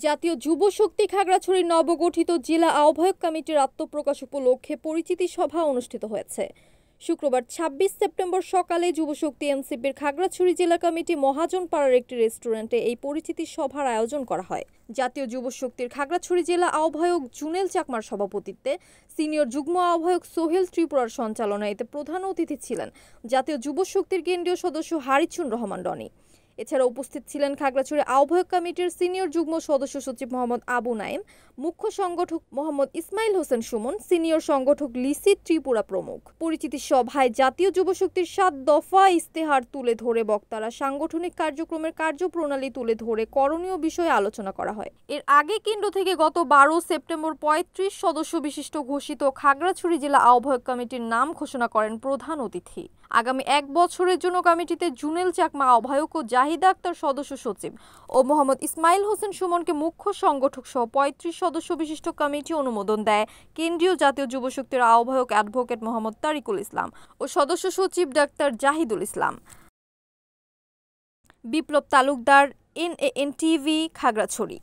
জাতীয় যুব শক্তি খাগড়াছড়ি নবগঠিত জেলা আহ্বায়ক কমিটির আত্মপ্রকাশ উপলক্ষে পরিচিতি সভা অনুষ্ঠিত হয়েছে। শুক্রবার ২৬ সেপ্টেম্বর সকালে যুবশক্তি এনসিপির খাগড়াছড়ি জেলা কমিটি মহাজনপাড়ার একটি রেস্টুরেন্টে এই পরিচিতি সভার আয়োজন করা হয়। জাতীয় যুবশক্তির খাগড়াছড়ি জেলা আহ্বায়ক জুনেল চাকমার সভাপতিত্বে, সিনিয়র যুগ্ম আহ্বায়ক সোহেল ত্রিপুরার সঞ্চালনায় এতে প্রধান অতিথি ছিলেন জাতীয় যুবশক্তির কেন্দ্রীয় সদস্য হারিচুন রহমান ডনি। এছাড়া উপস্থিত ছিলেন খাগড়াছড়ি আহ্বায়ক কমিটির সিনিয়র যুগ্ম সদস্য সচিব মোহাম্মদ আবু নাইম, মুখ্য সংগঠক মোহাম্মদ ইসমাইল হোসেন সুমন, সিনিয়র সংগঠক লিসি ত্রিপুরা প্রমুখ। পরিচিতি সভায় জাতীয় যুবশক্তির ৭ দফা ইস্তেহার তুলে ধরে বক্তারা সাংগঠনিক কার্যক্রমের কার্যপ্রণালী তুলে ধরে করণীয় বিষয়ে আলোচনা করা হয়। এর আগে কেন্দ্র থেকে গত ১২ সেপ্টেম্বর ৩৫ সদস্য বিশিষ্ট ঘোষিত খাগড়াছড়ি জেলা আহ্বায়ক কমিটির নাম ঘোষণা করেন প্রধান অতিথি। আগামী ১ বছরের জন্য কমিটিতে জুনেল চাকমা আহ্বায়ক ও জাহিদা আক্তার সদস্য সচিব ও মোহাম্মদ ইসমাইল হোসেন সুমনকে মুখ্য সংগঠক সহ ৩৫ সদস্য বিশিষ্ট কমিটি অনুমোদন দেয় কেন্দ্রীয় জাতীয় যুবশক্তির আহ্বায়ক অ্যাডভোকেট মোহাম্মদ তারিকুল ইসলাম ও সদস্য সচিব ডাক্তার জাহিদুল ইসলাম। বিপ্লব তালুকদার, NAN TV, খাগড়াছড়ি।